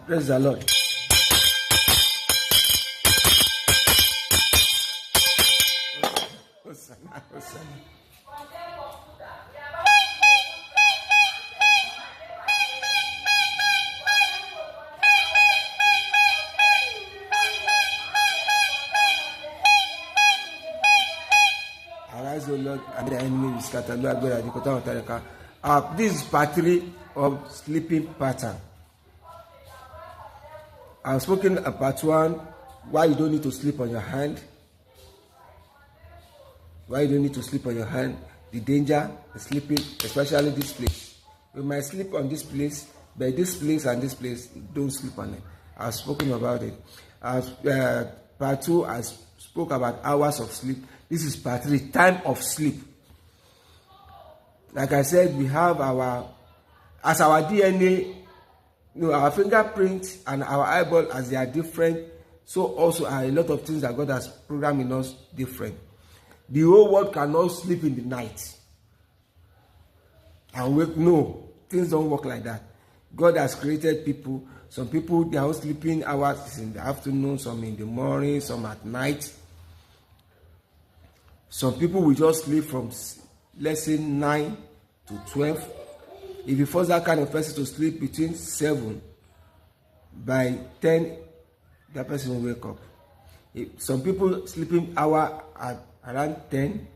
Praise the Lord. Arise, O Lord, and the enemy will scatter. This is part 3 of sleeping pattern. I've spoken about part 1, why you don't need to sleep on your hand. Why you don't need to sleep on your hand. The danger of sleeping, especially this place. You might sleep on this place, but this place and this place, don't sleep on it. I've spoken about it. Part 2, I spoke about hours of sleep. This is part 3, time of sleep. Like I said, we have our DNA, our fingerprints and our eyeball, as they are different, so also are a lot of things that God has programmed in us different. The whole world cannot sleep in the night and wake. No, things don't work like that. God has created people. Some people, their own sleeping hours is in the afternoon, some in the morning, some at night. Some people will just sleep from, let's say, 9 to 12. If you force that kind of person to sleep between 7, by 10, that person will wake up. Some people sleeping hour at around 10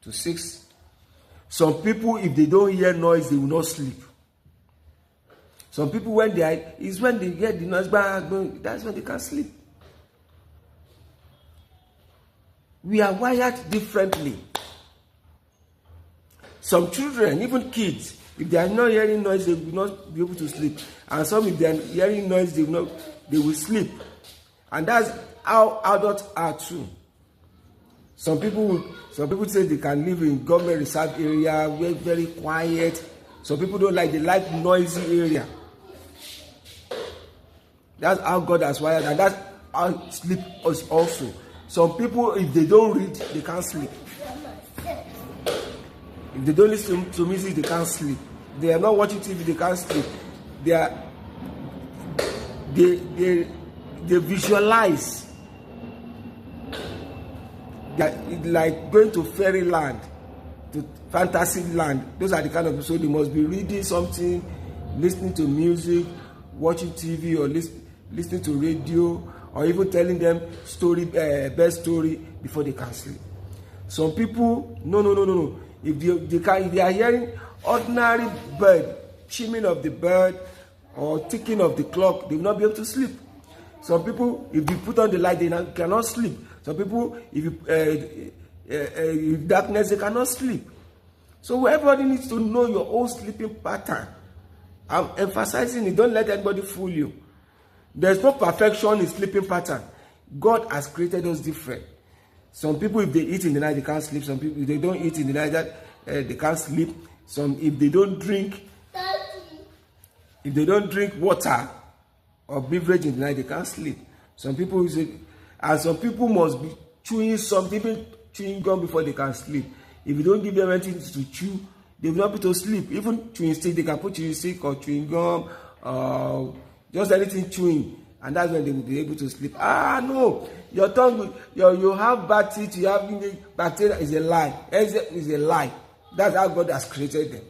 to 6. Some people, if they don't hear noise, they will not sleep. Some people, when they hear the noise, that's when they can sleep. We are wired differently. Some children, even kids, if they are not hearing noise, they will not be able to sleep. And some, if they are hearing noise, they will sleep. And that's how adults are too. Some people say they can live in government reserve area, very, very quiet. Some people don't like, they like noisy area. That's how God has wired, and that's how sleep is also. Some people, if they don't read, they can't sleep. If they don't listen to music, they can't sleep. They are not watching TV, they can't sleep. They visualize. They are like going to fairyland, to fantasy land. Those are the kind of people. So they must be reading something, listening to music, watching TV, or listening to radio, or even telling them best story before they can sleep. Some people, no. If they are hearing ordinary bird, chiming of the bird or ticking of the clock, they will not be able to sleep. Some people, if you put on the light, they cannot sleep. Some people, if darkness, they cannot sleep. So everybody needs to know your own sleeping pattern. I'm emphasizing it. Don't let anybody fool you. There's no perfection in sleeping pattern. God has created us different. Some people, if they eat in the night, they can't sleep. Some people, if they don't eat in the night, they can't sleep. Some, if they don't drink water or beverage in the night, they can't sleep. Some people must be chewing something, even chewing gum before they can sleep. If you don't give them anything to chew, they will not be able to sleep. Even chewing stick, they can put chewing stick or chewing gum, just anything chewing, and that's when they will be able to sleep. No, your tongue, you have bad teeth, you have bacteria, is a lie. Is a lie. That's how God has created them.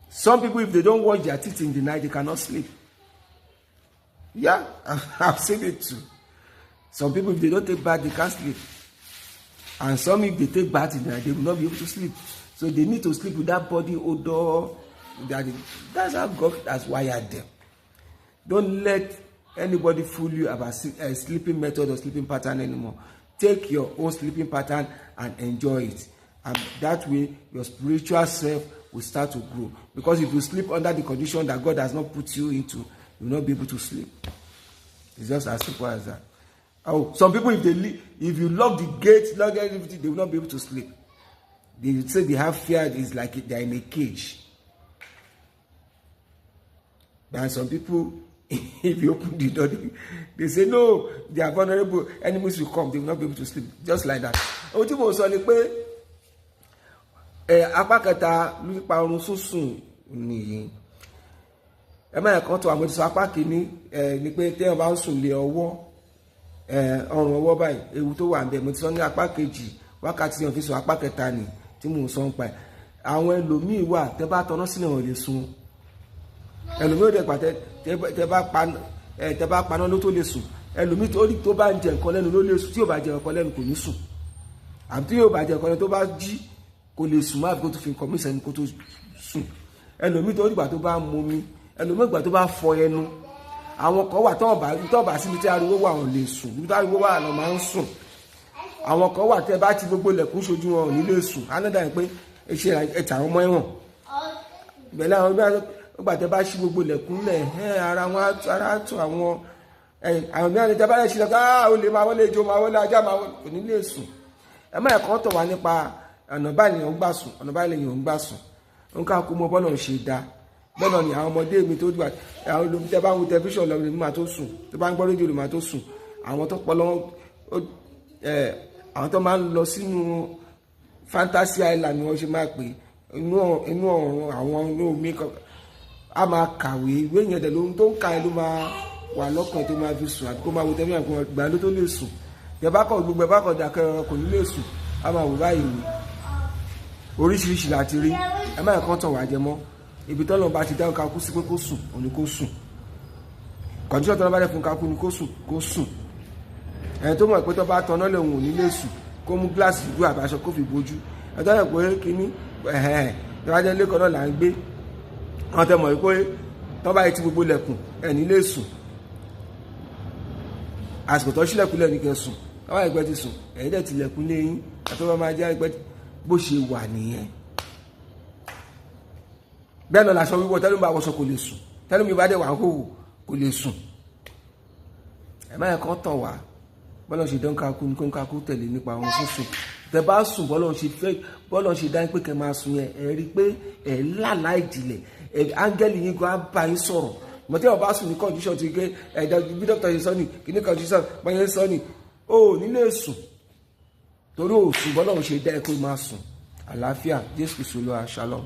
Some people, if they don't wash their teeth in the night, they cannot sleep. Yeah, I've seen it too. Some people, if they don't take bath, they can't sleep. And some, if they take bath in the night, they will not be able to sleep. So they need to sleep with that body odor. That's how God has wired them. Don't let anybody fool you about a sleeping method or sleeping pattern anymore. Take your own sleeping pattern and enjoy it. And that way, your spiritual self will start to grow. Because if you sleep under the condition that God has not put you into, you will not be able to sleep. It's just as simple as that. Some people, if you lock the gates, lock everything, they will not be able to sleep. They say they have fear. It's like they are in a cage. And some people, if you open the door, they say, no, they are vulnerable. Enemies will come. They will not be able to sleep. Just like that. Ohun tí mo sọ ni pé apá kẹta nípa orun sísùn nìyí. ẹ má ẹ̀kan tó àwọn ìsọ apá kìíní ni pé téèyàn bá ń sùn lé ọwọ́ ọrùn ọwọ́ báyìí ewu tó wà ń bẹ. mo ti sọ ní apá kejì wákàtí yẹn fi sọ apá kẹta ni tí mò ń sọ ń pa ẹ̀. àwọn ẹlòmíì wà tẹ́ bá tọná sílẹ̀ wọn lè sùn. ẹlòmíì ò dẹ̀ pàtẹ́ tẹ́ bá paná ló tó lè sùn. ẹlòmíì tó bá ń jẹ nǹkan lẹ́nu ló lè sùn, tí yóò bá jẹ nǹkan lẹ́nu kò ní sùn. àbí tí yóò bá jẹ nǹkan lẹ́nu tó bá jí kò lè sùn má kó tó fi nǹkan mí sẹ́ni kó tó sùn. ẹlòmíì tó dìgbà tó bá mú mi, ẹlòmíì ìgbà tó bá fọ ẹnu. àwọn kan wà tó bá síbi tí ariwo wà wọn lè sùn, ibi tí ariwo wà lọ máa ń sùn. àwọn kan wà tẹ́ bá ti gbogbo ilẹ̀kùn ṣojú wọn ò ní lè sùn. anádà yẹn pé ṣe ẹ̀tà àwọn ọmọ ẹ̀wọ̀n bẹ̀lẹ́ àwọn ìgbà tẹ́ bá ṣí gbogbo ilẹ̀kùn lẹ̀ ara tún àwọn mìíràn tẹ́ bá lè ṣe lọ́kọ́ ó lè máa wọlé ijó máa wọlé ajá máa wọlé kò ní lè sùn. ẹ má ẹ̀kọ́ tọ̀ wá nípa ọ̀nà báyìí lèèyàn ń gbà sùn, ọ̀nà báyìí lèèyàn ń gbà sùn. nǹkan kó mọ bọ́lọ̀ ń ṣe dá bọ́lọ̀ ni àwọn ọmọdé mi tó dùn àwọn olùmí tẹ́ bá ń wo tẹlifíṣàn lọ́wọ́ mi máa tó sùn, tẹ́ bá ń gbọ́ rédíò lè máa tó sùn. àwọn tó pọ̀ lọ́wọ́ àwọn tó máa ń lọ sínú fantasy island ni wọ́n ṣe máa pè inú ọ̀run àwọn inú omi kankan a máa kàwé ìwé yẹn dẹ̀ lóhun tó ń ka ẹ ló máa wà lọ́kàn tó máa fi sùn àti kó máa wo tẹ́lẹ̀ àgbọn ìgbà ló tó lè sùn. gbogbo ẹ̀ bá kọ̀ dàkẹ́ kò ní lè sùn a máa wò báyìí ni oríṣiríṣi láti rí. ẹ má ẹ̀kan tàn wá jẹ mọ́ ibi tọ́lọ́ bá ti dáhùn kakú sí pé kó sùn òní kó sùn, kọ̀ǹtíṣọ̀ tọ́lọ́ bá dẹ̀ fún kakú ni kó sùn. ẹni tó mọ̀ pé tó bá tọ́nà lè wò ní lè sùn kó mú gíláàsì dúdú àbáṣọ kó fi bójú. ẹjọ́ yẹn pé kíní ìwájẹ́ lẹ́kọ̀ọ́ náà là ń gbé wọn tẹ mọ̀ pé tó bá ti gbogbo lẹ̀kùn ẹni lè sùn. àsìkò tó ṣílẹ̀kùnlẹ̀ ní kẹ́ sùn káwá ẹgbẹ́ ti sùn ẹ̀yìn dẹ̀ ti lẹ̀kùn léyìn àtọ́wọ́ máa jẹ́ ẹgbẹ́ bó ṣe wà nìyẹn. bẹ́ẹ̀ náà làṣọ wíwọ́ tẹ́lẹ̀ bá wọṣọ kò lè sùn, tẹ́lẹ̀ mi bá dẹ̀ wà ń hòhò kò lè sùn. ẹ̀ máa kàn tàn wá bọ́lọ̀ ṣe dán kakú ní kó ń kakú tẹ̀lé nípa àwọn sísùn. tẹ bá sùn bọ́lọ̀ ṣe dá pé kẹ́ máa sùn yẹn ẹ rí pé ẹ lálàá ìjìnlẹ̀ áńgẹ́lì yín gan bá yín sọ̀rọ̀. mọ̀tẹ́ ọba sùn ní condition ti gé ẹ̀dá bí dókítà ṣe sọ ní kíní condition pọ́nyẹ́ sọ ní o nílé sùn torí òsùn bọ́lọ̀ ṣe dá ẹ kó máa sùn. àlàáfíà Jésù Kristi Olúwa, shalom.